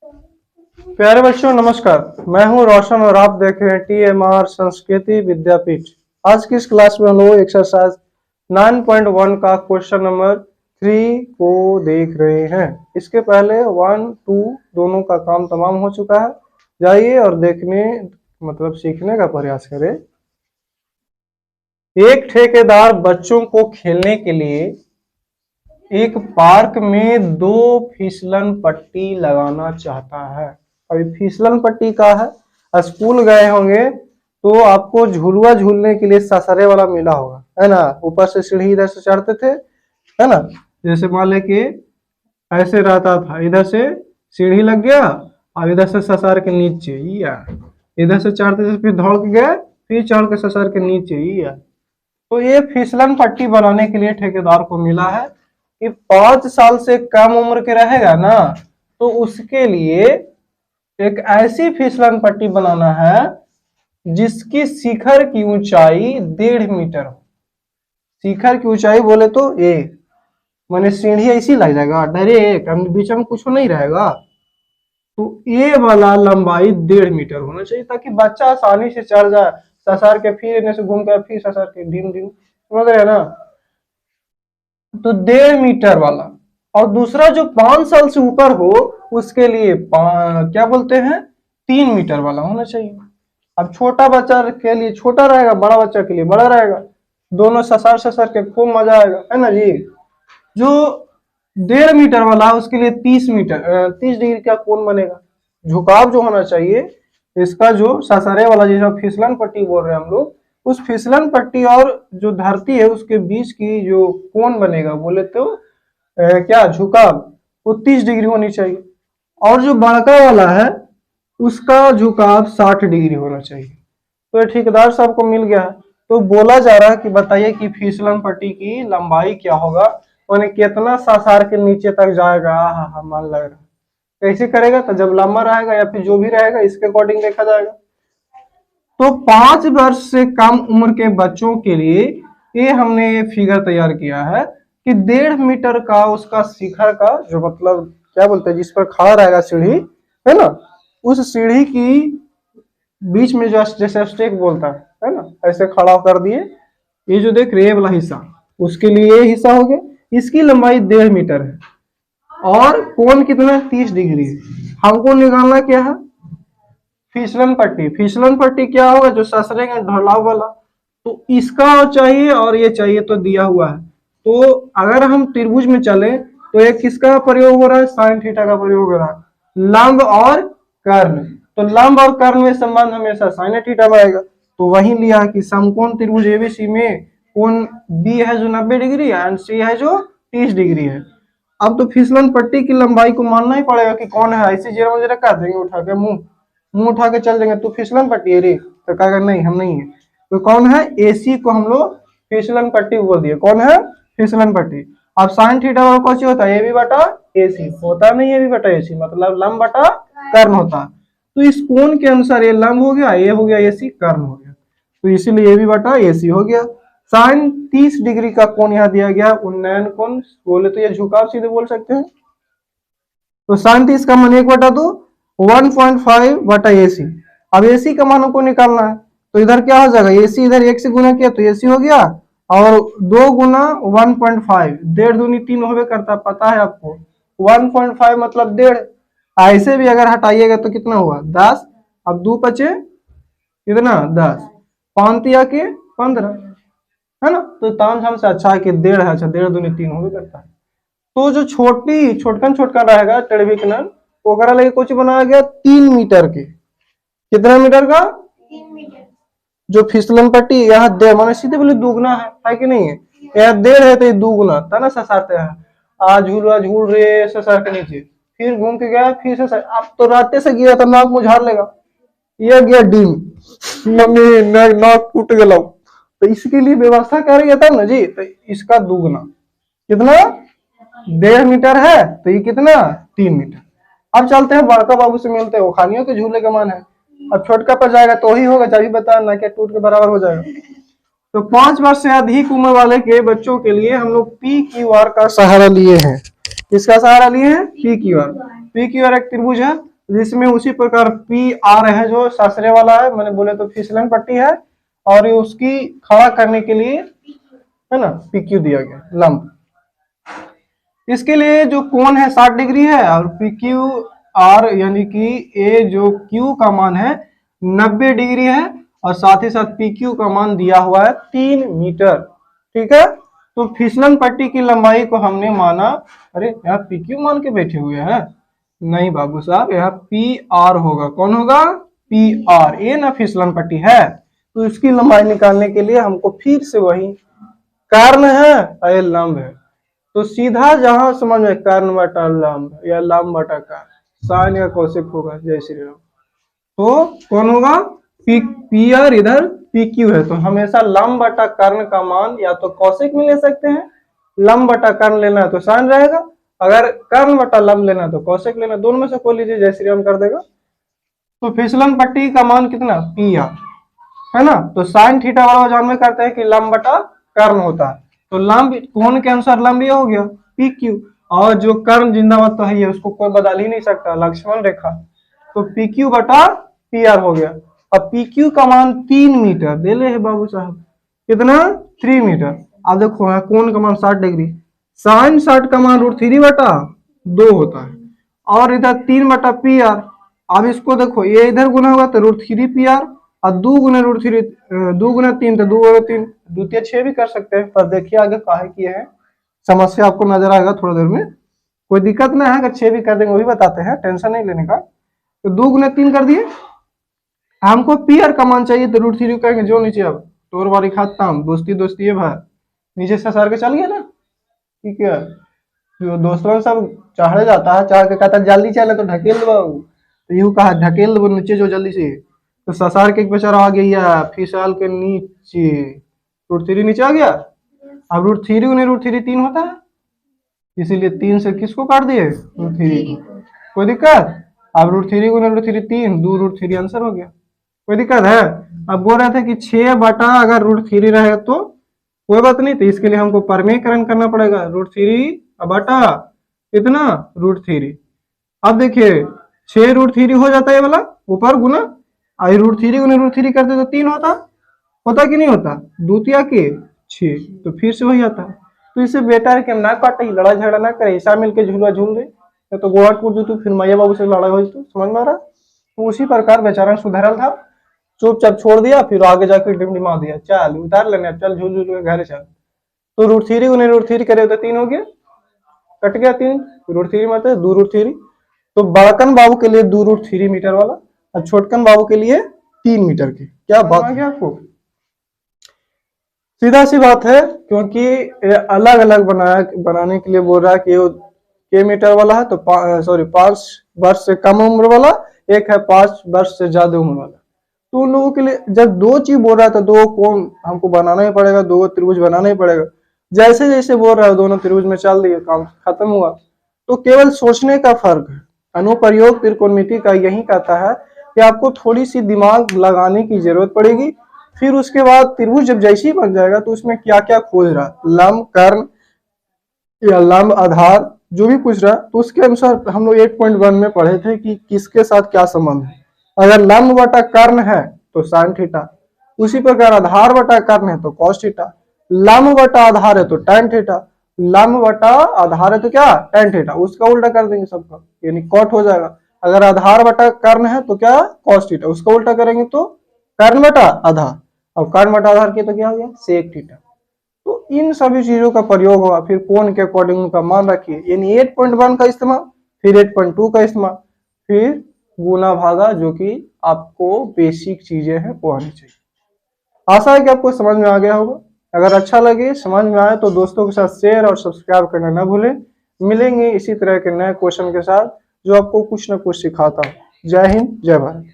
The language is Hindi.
प्यारे बच्चों नमस्कार। मैं हूं रोशन और आप देख रहे हैं TMR संस्कृति विद्यापीठ। आज की इस क्लास में हम लोग एक्सरसाइज 9.1 का क्वेश्चन नंबर 3 को देख रहे हैं। इसके पहले 1, 2 दोनों का काम तमाम हो चुका है। जाइए और देखने मतलब सीखने का प्रयास करें। एक ठेकेदार बच्चों को खेलने के लिए एक पार्क में 2 फिसलन पट्टी लगाना चाहता है। अभी फिसलन पट्टी का है, स्कूल गए होंगे तो आपको झुलुआ झूलने के लिए ससरे वाला मिला होगा, है ना। ऊपर से सीढ़ी इधर से चढ़ते थे, है ना। जैसे मान ले कि ऐसे रहता था, इधर से सीढ़ी लग गया और इधर से ससर के नीचे या इधर से चढ़ते थे, फिर दौड़ के गए, फिर चढ़ के ससर के नीचे या। तो ये फिसलन पट्टी बनाने के लिए ठेकेदार को मिला है कि 5 साल से कम उम्र के रहेगा ना, तो उसके लिए एक ऐसी फिसलन पट्टी बनाना है जिसकी शिखर की ऊंचाई 1.5 मीटर हो। शिखर की ऊंचाई बोले तो ए माने सीढ़ी ऐसी लग जाएगा डायरेक्ट, बीच में कुछ नहीं रहेगा। तो ए वाला लंबाई 1.5 मीटर होना चाहिए ताकि बच्चा आसानी से चढ़ जाए, ससर के फिर इन्हें से घूम कर फिर ससर के ढीम ढीम, समझ रहे हैं ना। तो 1.5 मीटर वाला। और दूसरा जो 5 साल से ऊपर हो उसके लिए क्या बोलते हैं 3 मीटर वाला होना चाहिए। अब छोटा बच्चा के लिए छोटा रहेगा, बड़ा बच्चा के लिए बड़ा रहेगा। दोनों ससर ससर के खूब मजा आएगा, है ना जी। जो 1.5 मीटर वाला है उसके लिए 30 डिग्री का कोण बनेगा। झुकाव जो होना चाहिए इसका, जो ससरे वाला जिसे फिसलन पट्टी बोल रहे हैं हम लोग, उस फिसलन पट्टी और जो धरती है उसके बीच की जो कोण बनेगा बोले तो क्या झुकाव, वो 30 डिग्री होनी चाहिए। और जो बड़का वाला है उसका झुकाव 60 डिग्री होना चाहिए। तो ये ठेकेदार साहब को मिल गया है। तो बोला जा रहा है कि बताइए कि फिसलन पट्टी की लंबाई क्या होगा, मैंने कितना ससार के नीचे तक जाएगा। हाँ मन लग रहा है कैसे करेगा, तो जब लंबा रहेगा या फिर जो भी रहेगा इसके अकॉर्डिंग देखा जाएगा। तो 5 वर्ष से कम उम्र के बच्चों के लिए ये हमने ये फिगर तैयार किया है कि 1.5 मीटर का उसका शिखर का जो मतलब क्या बोलते हैं जिस पर खड़ा रहेगा सीढ़ी, है ना, उस सीढ़ी की बीच में जो जैसे स्टेक बोलता है ना, ऐसे खड़ा कर दिए। ये जो देख रहे वाला हिस्सा उसके लिए ये हिस्सा हो गया। इसकी लंबाई 1.5 मीटर है और कोण कितना 30 डिग्री है। हमको निकालना क्या है फिसलन पट्टी। फिसलन पट्टी क्या होगा, जो ससरेंगे ढलाव वाला। तो इसका चाहिए और ये चाहिए तो दिया हुआ है। तो अगर हम त्रिभुज में चले तो एक किसका प्रयोग हो रहा है, साइन थीटा का प्रयोग हो रहा है, लंब और कर्ण। तो लंब और कर्ण में संबंध हमेशा साइन थीटा में आएगा। तो वही लिया कि समकोण त्रिभुज एबीसी में कोण बी है जो 90 डिग्री एंड सी है जो 30 डिग्री है। अब तो फिसलन पट्टी की लंबाई को मानना ही पड़ेगा कि कौन है। ऐसी जीरो में रखा देंगे उठा के मुंह उठा के चल देंगे तो फिसलन पट्टी है रे, तो कहेगा नहीं हम नहीं है। तो कौन है, एसी को हम लोग फिसलन पट्टी बोल दिए। कौन है, फिसलन पट्टी। अब साइन थीटा वाला कौन सी होता है, ए बी बटा एसी होता नहीं, ए बी बटा एसी मतलब लंब बटा कर्ण होता। तो इस कोण के अनुसार ये लंब हो गया, ये हो गया एसी, कर्ण हो गया। तो इसीलिए ए बी बटा एसी हो गया। साइन 30 डिग्री का कोण यहाँ दिया गया, उन्नयन कोण बोले तो ये झुकाव सीधे बोल सकते हैं। तो साइन 30 का मान 1/2 1.5 बटा एसी। अब एसी का मान को निकालना है तो इधर क्या हो जाएगा, एसी इधर 1 से गुना किया तो एसी हो गया, और 2 गुना 1.5, 1.5 दूनी 3 होवे करता, पता है आपको। 1.5 मतलब 1.5। ऐसे भी अगर हटाइएगा तो कितना हुआ 10। अब 2 बचे कितना 10, 5 तिया के 15, है ना। तो तामझाम से अच्छा है कि 1.5 है। अच्छा 1.5 दूनी 3 होवे करता है। तो जो छोटकन रहेगा टेढ़वी किनार ओकरा लगे कुछ बनाया गया 3 मीटर के। कितना मीटर का, 3 मीटर। जो फिसलन पट्टी यहाँ दे माने सीधे बोले दुगना है कि नहीं है। यहाँ 1.5 है तो ये 2 गुना था ना, ससारते हैं। आज झूल रहे ससार के नीचे, फिर घूम के गया फिर ससार। अब तो रास्ते से गिरा था, नाक मुँह झाड़ लेगा। ये गया डीम, नाक टूट गया। तो इसके लिए व्यवस्था कर रही था ना जी। तो इसका दुगना कितना 1.5 मीटर है, तो ये कितना 3 मीटर। अब चलते हैं बड़का बाबू से मिलते हैं, वो खानियों के झूले का मान है। अब छोटका पर जाएगा तो ही होगा, चाहे बता ना क्या टूट के बराबर हो जाएगा। तो 5 वर्ष से अधिक उम्र वाले के बच्चों के लिए हम लोग PQR का सहारा लिए हैं। किसका सहारा लिए हैं, PQR। PQR एक त्रिभुज है जिसमें उसी प्रकार पी आर है जो सासरे वाला है, मैंने बोले तो फिसलन पट्टी है, और ये उसकी खड़ा करने के लिए है ना पी क्यू दिया गया लंब। इसके लिए जो कोण है 60 डिग्री है, और पी क्यू आर यानी कि ए जो क्यू का मान है 90 डिग्री है, और साथ ही साथ पी क्यू का मान दिया हुआ है 3 मीटर। ठीक है, तो फिसलन पट्टी की लंबाई को हमने माना, अरे यहाँ पी क्यू मान के बैठे हुए हैं, नहीं बाबू साहब, यहाँ पी आर होगा। कौन होगा? P R. ये ना फिसलन पट्टी है, तो इसकी लंबाई निकालने के लिए हमको फिर से वही कर्ण है और लंब है, तो सीधा जहां समझ में कर्ण बटा लंब या लंब बटा कर्ण, साइन या कोसेक होगा। जय श्री राम। तो कौन होगा? पी आर इधर पी क्यू है, तो हमेशा लंब बटा कर्ण का मान या तो कौशिक में ले सकते हैं, लंब बटा कर्ण लेना है तो साइन रहेगा, अगर कर्ण बटा लंब लेना है तो कौशिक लेना, दोनों में से कोई लीजिए, जय श्री राम कर देगा। तो फिसलन पट्टी का मान कितना? पी आर है ना, तो साइन थीटा वाला जान में करते हैं कि लंब बटा कर्ण होता है, तो लंब कोण के अनुसार लंब ये हो गया पी क्यू, और जो कर्ण जिंदाबाद तो है ये, उसको कोई बदल ही नहीं सकता, लक्ष्मण रेखा, तो पी क्यू बटा पी आर हो गया। अब पी क्यू का मान 3 मीटर दे ले है बाबू साहब, कितना? 3 मीटर। अब देखो है कोण का मान 60 डिग्री, साइन 60 का मान √3 बटा 2 होता है, और इधर 3 बटा पी आर। अब इसको देखो, ये इधर गुना होगा तो √3 पी आर, और 2 गुना √3, 2 गुना 3 तो 2 गुना 3, द्वितीय 6 भी कर सकते हैं, पर देखिए आगे काहे किए हैं, समस्या आपको नजर आएगा थोड़ा देर में, कोई दिक्कत ना है, अगर 6 भी कर देंगे वो भी बताते हैं, टेंशन नहीं लेने का। तो 2 गुना 3 कर दिए, हमको पी आर का मान चाहिए, तो √3 कहेंगे जो नीचे, अब तोर बारी खत्म, दोस्ती दोस्ती है भाई, नीचे से सर के चल गया ना। ठीक है, जो दोस्तों सब चढ़े जाता है, चढ़ के कहता जल्दी चले तो ढकेल दो, तो यूं कहा ढकेल दो नीचे जो जल्दी से, तो ससार के बेचारा आ गया फिसल के नीचे, √3 नीचे आ गया। अब √3 गुने √3 3 होता है, इसीलिए 3 से किसको काट दिए? √3 को। कोई दिक्कत? अब √3 गुने √3 3, 2 √3 आंसर हो गया, कोई दिक्कत है? अब बोल रहे थे कि 6 बटा अगर √3 रहे तो कोई बात नहीं, तो इसके लिए हमको परमेयकरण करना पड़ेगा, √3 बटा कितना? √3। अब देखिए 6 √3 हो जाता है वाला ऊपर गुना, आई √3 गुने √3 करते तो 3 होता कि नहीं होता? द्वितीय के 6, तो फिर से वही आता है। तो इसे बेटा कि हम ना काटे, लड़ाई झगड़ा ना करे, ऐसा मिलके झूला झूल दे, तो गोड़ा टूट जो तू, फिर मैया बाबू से लड़ाई हो तो, समझ में आ रहा? तो उसी प्रकार बेचारा सुधरल था, चुपचाप छोड़ दिया, फिर आगे जाकर डिमडिमा दिया, चल उतार लेने, चल झूल झूल के घर चल। तो √3 गुने √3 करे तो 3 हो गया, कट गया 3, √3 मतलब 2 √3। तो बड़कन बाबू के लिए 2 √3 मीटर वाला, और छोटकन बाबू के लिए 3 मीटर की। क्या बात है आपको? सीधा सी बात है, क्योंकि अलग अलग बनाने के लिए बोल रहा है कि वो के मीटर वाला है, तो 5 वर्ष से कम उम्र वाला, एक है 5 वर्ष से ज्यादा उम्र वाला। तो उन लोगों के लिए जब 2 चीज बोल रहा था, 2 कोण हमको बनाना ही पड़ेगा, 2 त्रिभुज बनाना ही पड़ेगा, जैसे जैसे बोल रहा है दोनों त्रिभुज में चल दिए, काम खत्म हुआ। तो केवल सोचने का फर्क है। अनुप्रयोग त्रिकोणमिति का यही कहता है कि आपको थोड़ी सी दिमाग लगाने की जरूरत पड़ेगी, फिर उसके बाद त्रिभुज जब जैसे ही बन जाएगा तो उसमें क्या क्या खोज रहा है, लंब कर्ण या लंब आधार जो भी पूछ रहा है, तो उसके अनुसार हम लोग 8.1 में पढ़े थे कि किसके साथ क्या संबंध है। अगर लंब बटा कर्ण है तो साइन थीटा, उसी प्रकार आधार बटा कर्ण है तो कॉस थीटा, लंब बटा आधार है तो tan थीटा, लंब बटा आधार है तो क्या? tan थीटा, उसका उल्टा कर देंगे सबका, यानी कॉट हो जाएगा। अगर आधार बटा कर्ण है तो क्या? cos थीटा, उसका उल्टा करेंगे तो कर्ण बटा आधार, और कर्ण बटा आधार के तो क्या हो गया? sec theta. तो इन सभी चीजों का प्रयोग होगा, फिर कोण के अकॉर्डिंग उनका मान रखिए, यानी 8.1 का इस्तेमाल, फिर 8.2 का इस्तेमाल, फिर गुना भागा, जो कि आपको बेसिक चीजें हैं वो आनी चाहिए। आशा है कि आपको समझ में आ गया होगा। अगर अच्छा लगे, समझ में आए, तो दोस्तों के साथ शेयर और सब्सक्राइब करना ना भूलें। मिलेंगे इसी तरह के नए क्वेश्चन के साथ जो आपको कुछ ना कुछ सिखाता हूँ। जय हिंद, जय भारत।